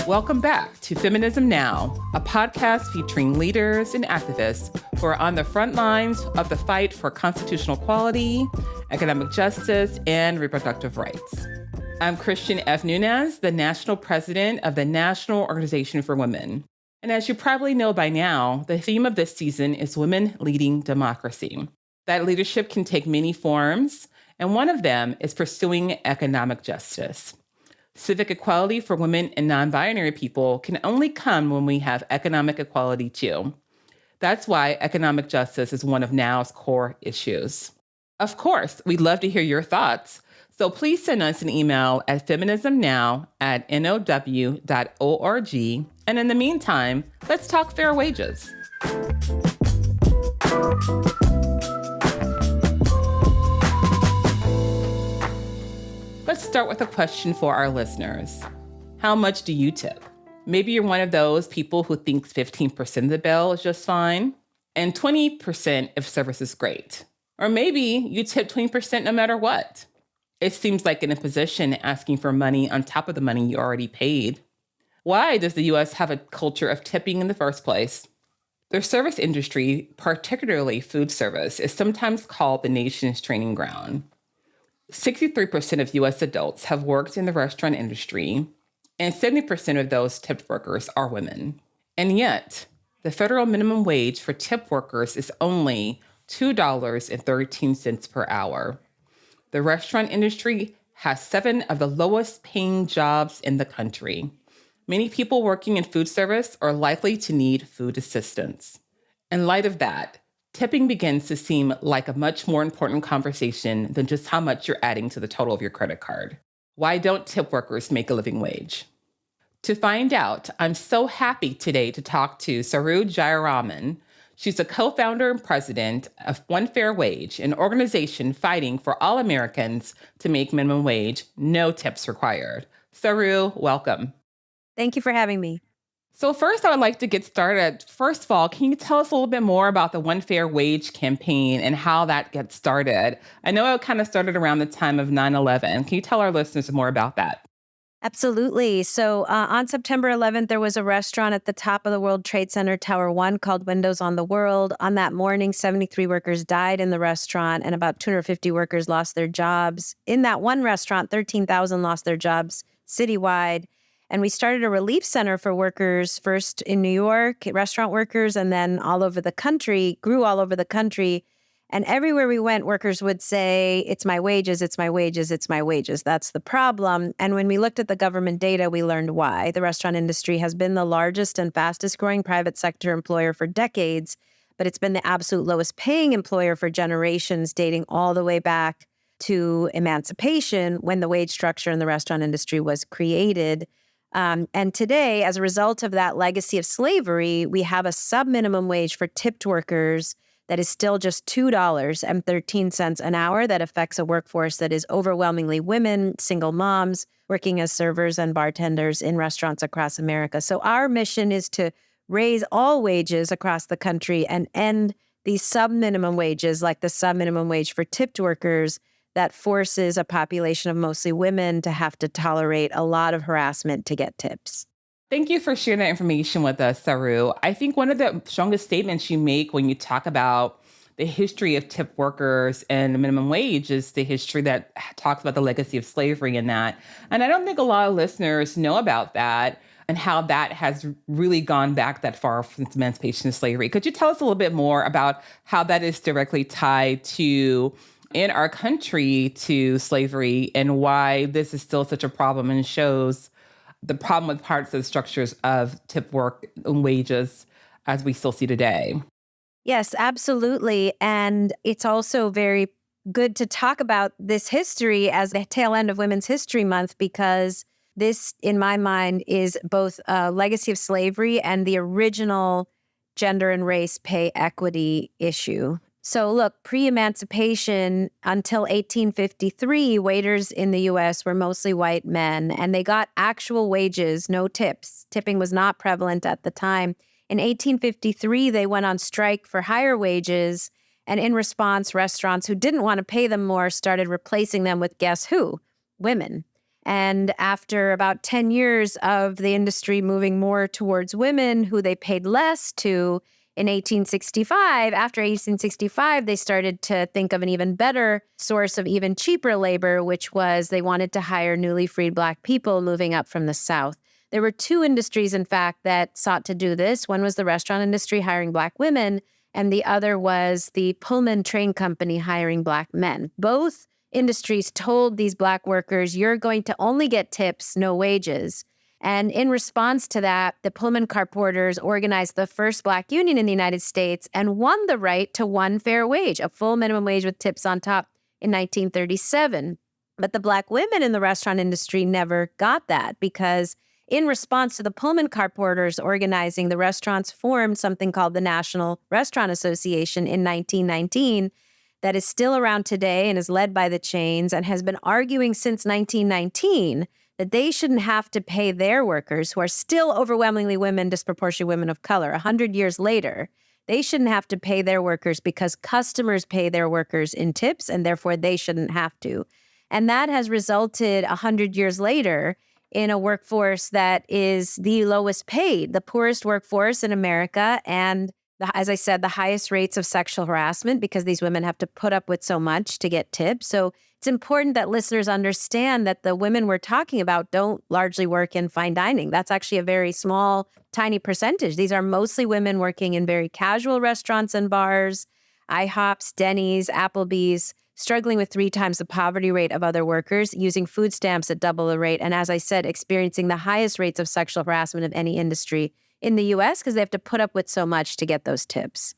Welcome back to Feminism Now, a podcast featuring leaders and activists who are on the front lines of the fight for constitutional equality, economic justice, and reproductive rights. I'm Christian F. Nunez, the National President of the National Organization for Women. And as you probably know by now, the theme of this season is Women Leading Democracy. That leadership can take many forms, and one of them is pursuing economic justice. Civic equality for women and non-binary people can only come when we have economic equality too. That's why economic justice is one of NOW's core issues. Of course, we'd love to hear your thoughts. So please send us an email at feminismnow@now.org. And in the meantime, let's talk fair wages. Let's start with a question for our listeners. How much do you tip? Maybe you're one of those people who thinks 15% of the bill is just fine, and 20% if service is great. Or maybe you tip 20% no matter what. It seems like an imposition asking for money on top of the money you already paid. Why does the U.S. have a culture of tipping in the first place? The service industry, particularly food service, is sometimes called the nation's training ground. 63% of U.S. adults have worked in the restaurant industry, and 70% of those tipped workers are women. And yet, the federal minimum wage for tip workers is only $2.13 per hour. The restaurant industry has 7 of the lowest paying jobs in the country. Many people working in food service are likely to need food assistance. In light of that, tipping begins to seem like a much more important conversation than just how much you're adding to the total of your credit card. Why don't tip workers make a living wage? To find out, I'm so happy today to talk to Saru Jayaraman. She's a co-founder and president of One Fair Wage, an organization fighting for all Americans to make minimum wage, no tips required. Saru, welcome. Thank you for having me. So first, I would like to get started. First of all, can you tell us a little bit more about the One Fair Wage campaign and how that gets started? I know it kind of started around the time of 9/11. Can you tell our listeners more about that? Absolutely. So on September 11th, there was a restaurant at the top of the World Trade Center, Tower 1, called Windows on the World. On that morning, 73 workers died in the restaurant and about 250 workers lost their jobs. In that one restaurant, 13,000 lost their jobs citywide. And we started a relief center for workers, first in New York, restaurant workers, and then all over the country, grew all over the country. And everywhere we went, workers would say, it's my wages, it's my wages, it's my wages. That's the problem. And when we looked at the government data, we learned why. The restaurant industry has been the largest and fastest growing private sector employer for decades, but it's been the absolute lowest paying employer for generations, dating all the way back to emancipation when the wage structure in the restaurant industry was created. And today, as a result of that legacy of slavery, we have a sub-minimum wage for tipped workers that is still just $2.13 an hour that affects a workforce that is overwhelmingly women, single moms, working as servers and bartenders in restaurants across America. So our mission is to raise all wages across the country and end these sub-minimum wages, like the sub-minimum wage for tipped workers, that forces a population of mostly women to have to tolerate a lot of harassment to get tips. Thank you for sharing that information with us, Saru. I think one of the strongest statements you make when you talk about the history of tip workers and the minimum wage is the history that talks about the legacy of slavery and that. And I don't think a lot of listeners know about that and how that has really gone back that far since emancipation of slavery. Could you tell us a little bit more about how that is directly tied to in our country to slavery and why this is still such a problem and shows the problem with parts of the structures of tip work and wages as we still see today? Yes, absolutely. And it's also very good to talk about this history as the tail end of Women's History Month, because this, in my mind, is both a legacy of slavery and the original gender and race pay equity issue. So look, pre-emancipation until 1853, waiters in the U.S. were mostly white men, and they got actual wages, no tips. Tipping was not prevalent at the time. In 1853, they went on strike for higher wages, and in response, restaurants who didn't want to pay them more started replacing them with, guess who? Women. And after about 10 years of the industry moving more towards women who they paid less to in 1865, after 1865, they started to think of an even better source of even cheaper labor, which was they wanted to hire newly freed Black people moving up from the South. There were two industries, in fact, that sought to do this. One was the restaurant industry hiring Black women, and the other was the Pullman train company hiring Black men. Both industries told these Black workers, you're going to only get tips, no wages. And in response to that, the Pullman car porters organized the first Black union in the United States and won the right to one fair wage, a full minimum wage with tips on top in 1937. But the Black women in the restaurant industry never got that because in response to the Pullman car porters organizing, the restaurants formed something called the National Restaurant Association in 1919 that is still around today and is led by the chains and has been arguing since 1919 that they shouldn't have to pay their workers, who are still overwhelmingly women, disproportionately women of color, 100 years later, they shouldn't have to pay their workers because customers pay their workers in tips and therefore they shouldn't have to. And that has resulted 100 years later in a workforce that is the lowest paid, the poorest workforce in America, and as I said, the highest rates of sexual harassment because these women have to put up with so much to get tips. So it's important that listeners understand that the women we're talking about don't largely work in fine dining. That's actually a very small, tiny percentage. These are mostly women working in very casual restaurants and bars, IHOPs, Denny's, Applebee's, struggling with 3 times the poverty rate of other workers, using food stamps at double the rate, and as I said, experiencing the highest rates of sexual harassment of any industry in the U.S. because they have to put up with so much to get those tips.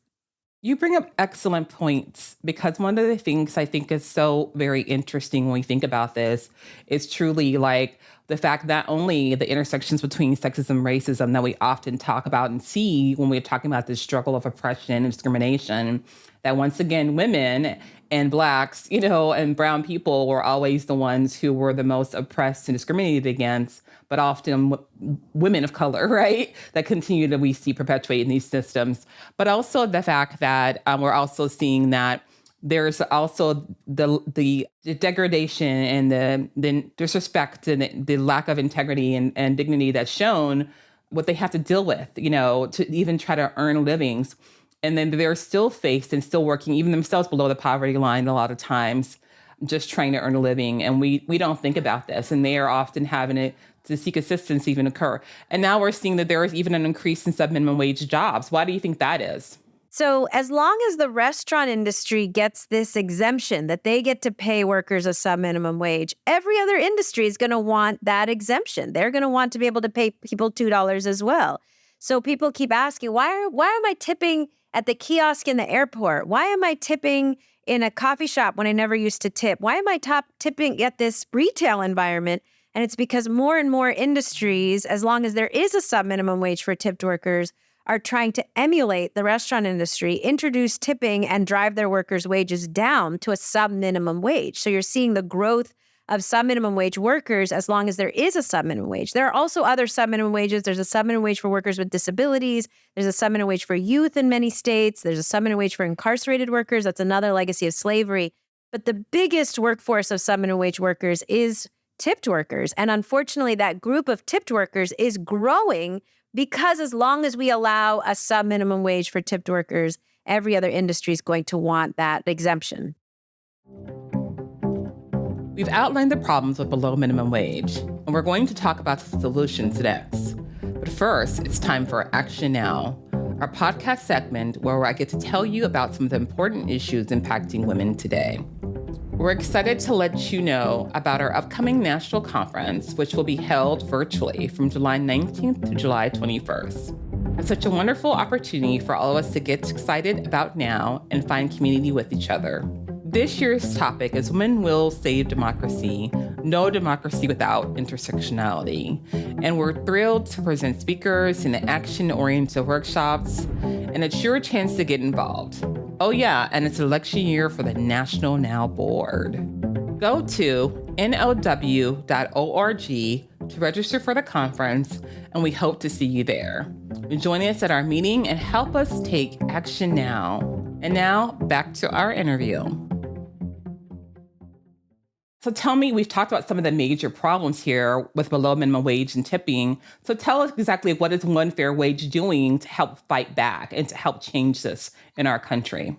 You bring up excellent points because one of the things I think is so very interesting when we think about this is truly like the fact that only the intersections between sexism, racism that we often talk about and see when we're talking about this struggle of oppression and discrimination, that once again, women and Blacks, and brown people were always the ones who were the most oppressed and discriminated against, but often women of color, right? That continue to we see perpetuate in these systems. But also the fact that we're also seeing that there's also the degradation and the disrespect and the lack of integrity and dignity that's shown what they have to deal with, to even try to earn livings. And then they're still faced and still working, even themselves below the poverty line a lot of times, just trying to earn a living. And we don't think about this. And they are often having to seek assistance even occur. And now we're seeing that there is even an increase in sub-minimum wage jobs. Why do you think that is? So as long as the restaurant industry gets this exemption that they get to pay workers a sub-minimum wage, every other industry is going to want that exemption. They're going to want to be able to pay people $2 as well. So people keep asking, why am I tipping at the kiosk in the airport? Why am I tipping in a coffee shop when I never used to tip? Why am I tipping at this retail environment? And it's because more and more industries, as long as there is a sub-minimum wage for tipped workers, are trying to emulate the restaurant industry, introduce tipping, and drive their workers' wages down to a sub-minimum wage. So you're seeing the growth of sub-minimum wage workers as long as there is a sub-minimum wage. There are also other sub-minimum wages. There's a sub-minimum wage for workers with disabilities. There's a sub-minimum wage for youth in many states. There's a sub-minimum wage for incarcerated workers. That's another legacy of slavery. But the biggest workforce of sub-minimum wage workers is tipped workers. And unfortunately, that group of tipped workers is growing because as long as we allow a sub-minimum wage for tipped workers, every other industry is going to want that exemption. We've outlined the problems with below minimum wage, and we're going to talk about the solutions next. But first, it's time for Action Now, our podcast segment where I get to tell you about some of the important issues impacting women today. We're excited to let you know about our upcoming national conference, which will be held virtually from July 19th to July 21st. It's such a wonderful opportunity for all of us to get excited about now and find community with each other. This year's topic is Women Will Save Democracy, No Democracy Without Intersectionality. And we're thrilled to present speakers in the action-oriented workshops, and it's your chance to get involved. Oh yeah, and it's election year for the National Now Board. Go to NOW.org to register for the conference, and we hope to see you there. Join us at our meeting and help us take action now. And now, back to our interview. So tell me, we've talked about some of the major problems here with below minimum wage and tipping. So tell us exactly, what is One Fair Wage doing to help fight back and to help change this in our country?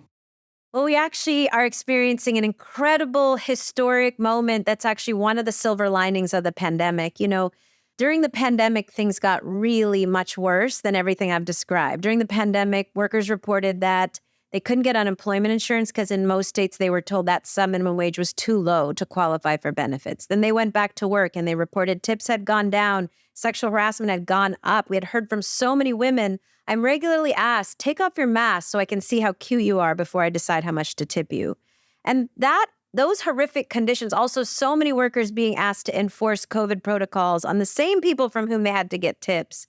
Well, we actually are experiencing an incredible historic moment that's actually one of the silver linings of the pandemic. During the pandemic, things got really much worse than everything I've described. During the pandemic, workers reported that they couldn't get unemployment insurance because in most states they were told that some minimum wage was too low to qualify for benefits. Then they went back to work and they reported tips had gone down, sexual harassment had gone up. We had heard from so many women. I'm regularly asked, take off your mask so I can see how cute you are before I decide how much to tip you. And those horrific conditions, also so many workers being asked to enforce COVID protocols on the same people from whom they had to get tips.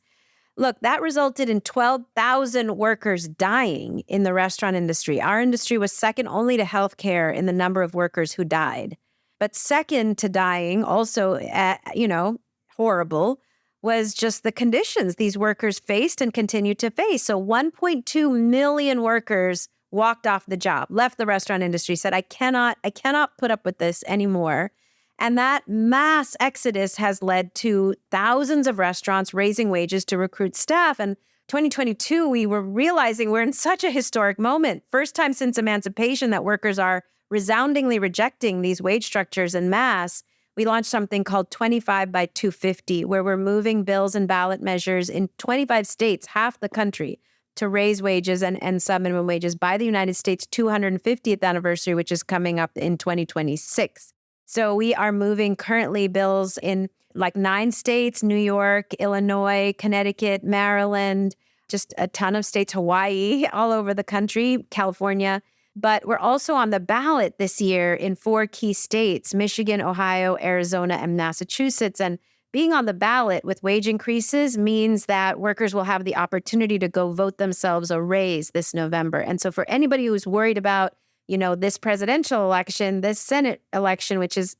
Look, that resulted in 12,000 workers dying in the restaurant industry. Our industry was second only to healthcare in the number of workers who died. But second to dying, also, horrible, was just the conditions these workers faced and continue to face. So 1.2 million workers walked off the job, left the restaurant industry, said, I cannot put up with this anymore. And that mass exodus has led to thousands of restaurants raising wages to recruit staff. And 2022, we were realizing we're in such a historic moment. First time since emancipation that workers are resoundingly rejecting these wage structures en masse. We launched something called 25 by 250, where we're moving bills and ballot measures in 25 states, half the country, to raise wages and sub-minimum wages by the United States 250th anniversary, which is coming up in 2026. So we are moving currently bills in like 9 states, New York, Illinois, Connecticut, Maryland, just a ton of states, Hawaii, all over the country, California. But we're also on the ballot this year in 4 key states, Michigan, Ohio, Arizona, and Massachusetts. And being on the ballot with wage increases means that workers will have the opportunity to go vote themselves a raise this November. And so for anybody who's worried about this presidential election, this Senate election, which is,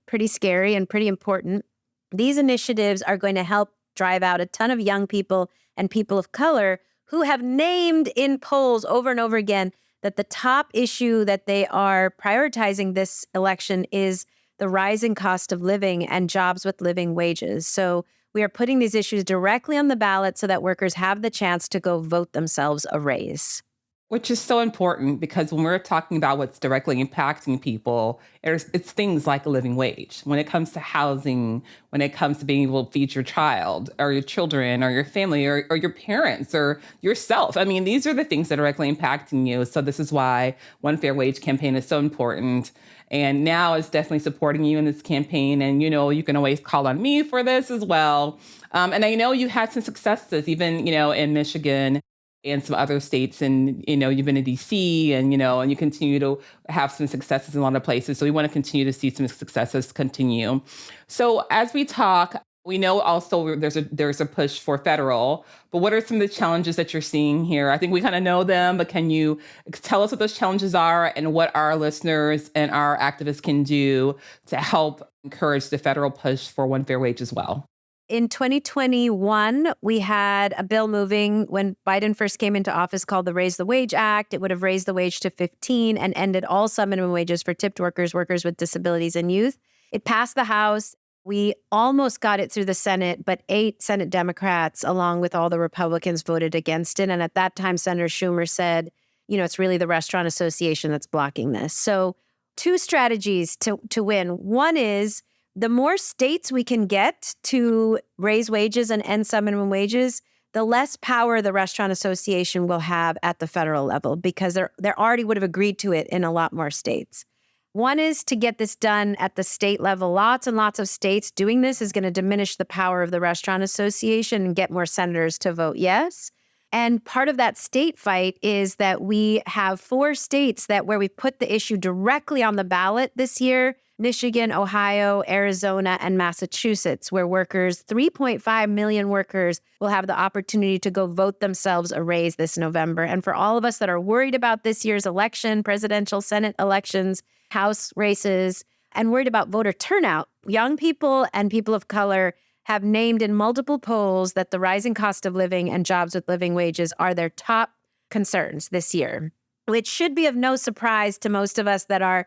pretty scary and pretty important. These initiatives are going to help drive out a ton of young people and people of color who have named in polls over and over again that the top issue that they are prioritizing this election is the rising cost of living and jobs with living wages. So we are putting these issues directly on the ballot so that workers have the chance to go vote themselves a raise. Which is so important, because when we're talking about what's directly impacting people, it's things like a living wage. When it comes to housing, when it comes to being able to feed your child or your children or your family or your parents or yourself. I mean, these are the things that are directly impacting you. So this is why One Fair Wage campaign is so important. And now it's definitely supporting you in this campaign. And, you can always call on me for this as well. And I know you had some successes, even, in Michigan and some other states, and you've been in DC, and and you continue to have some successes in a lot of places. So we want to continue to see some successes continue. So as we talk, we know also there's a push for federal. But what are some of the challenges that you're seeing here? I think we kind of know them, but can you tell us what those challenges are and what our listeners and our activists can do to help encourage the federal push for One Fair Wage as well? In 2021, we had a bill moving when Biden first came into office called the Raise the Wage Act. It would have raised the wage to 15 and ended all sub-minimum wages for tipped workers, workers with disabilities, and youth. It passed the House. We almost got it through the Senate, but 8 Senate Democrats, along with all the Republicans, voted against it. And at that time, Senator Schumer said, it's really the Restaurant Association that's blocking this. So 2 strategies to win. One is, the more states we can get to raise wages and end sub-minimum wages, the less power the Restaurant Association will have at the federal level, because they already would have agreed to it in a lot more states. One is to get this done at the state level. Lots and lots of states doing this is going to diminish the power of the Restaurant Association and get more senators to vote yes. And part of that state fight is that we have 4 states where we put the issue directly on the ballot this year: Michigan, Ohio, Arizona, and Massachusetts, where 3.5 million workers will have the opportunity to go vote themselves a raise this November. And for all of us that are worried about this year's election, presidential, Senate elections, House races, and worried about voter turnout, young people and people of color have named in multiple polls that the rising cost of living and jobs with living wages are their top concerns this year, which should be of no surprise to most of us that are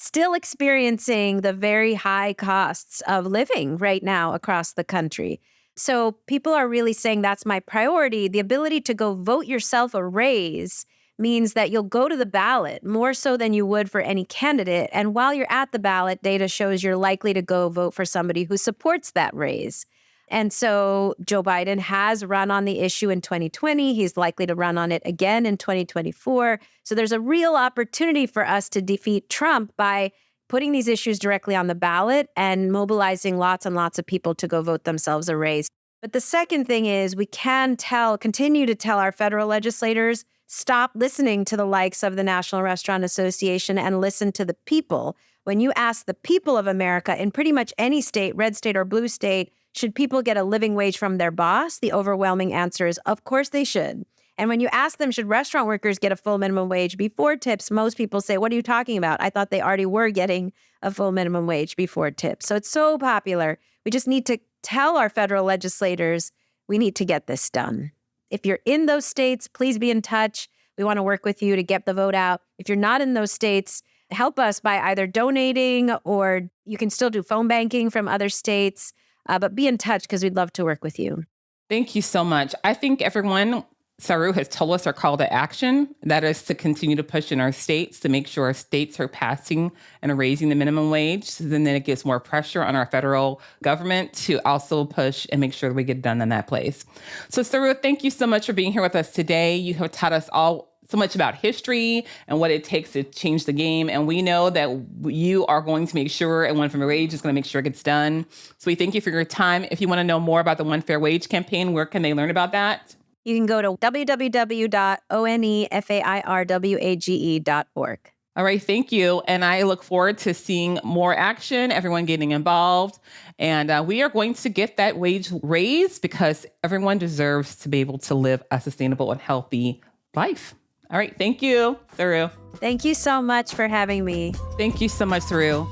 still experiencing the very high costs of living right now across the country. So people are really saying that's my priority. The ability to go vote yourself a raise means that you'll go to the ballot more so than you would for any candidate. And while you're at the ballot, data shows you're likely to go vote for somebody who supports that raise. And so Joe Biden has run on the issue in 2020. He's likely to run on it again in 2024. So there's a real opportunity for us to defeat Trump by putting these issues directly on the ballot and mobilizing lots and lots of people to go vote themselves a raise. But the second thing is we can continue to tell our federal legislators, stop listening to the likes of the National Restaurant Association and listen to the people. When you ask the people of America in pretty much any state, red state or blue state, should people get a living wage from their boss? The overwhelming answer is, of course they should. And when you ask them, should restaurant workers get a full minimum wage before tips? Most people say, what are you talking about? I thought they already were getting a full minimum wage before tips. So it's so popular. We just need to tell our federal legislators, we need to get this done. If you're in those states, please be in touch. We want to work with you to get the vote out. If you're not in those states, help us by either donating or you can still do phone banking from other states. But be in touch because we'd love to work with you. Thank you so much. I think everyone, Saru has told us our call to action. That is to continue to push in our states to make sure our states are passing and raising the minimum wage. So then it gives more pressure on our federal government to also push and make sure that we get done in that place. So Saru, thank you so much for being here with us today. You have taught us all so much about history and what it takes to change the game. And we know that you are going to make sure, and One Fair Wage is going to make sure it gets done. So we thank you for your time. If you want to know more about the One Fair Wage campaign, where can they learn about that? You can go to www.onefairwage.org. All right, thank you. And I look forward to seeing more action, everyone getting involved. And we are going to get that wage raised because everyone deserves to be able to live a sustainable and healthy life. All right. Thank you, Saru. Thank you so much for having me. Thank you so much, Saru.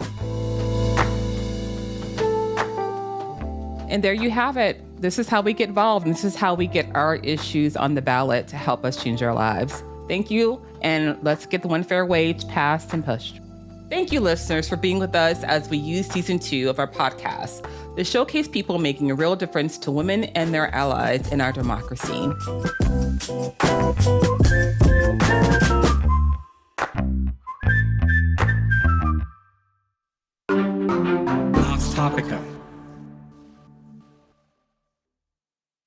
And there you have it. This is how we get involved. And this is how we get our issues on the ballot to help us change our lives. Thank you. And let's get the One Fair Wage passed and pushed. Thank you, listeners, for being with us as we use season 2 of our podcast to showcase people making a real difference to women and their allies in our democracy. Topica.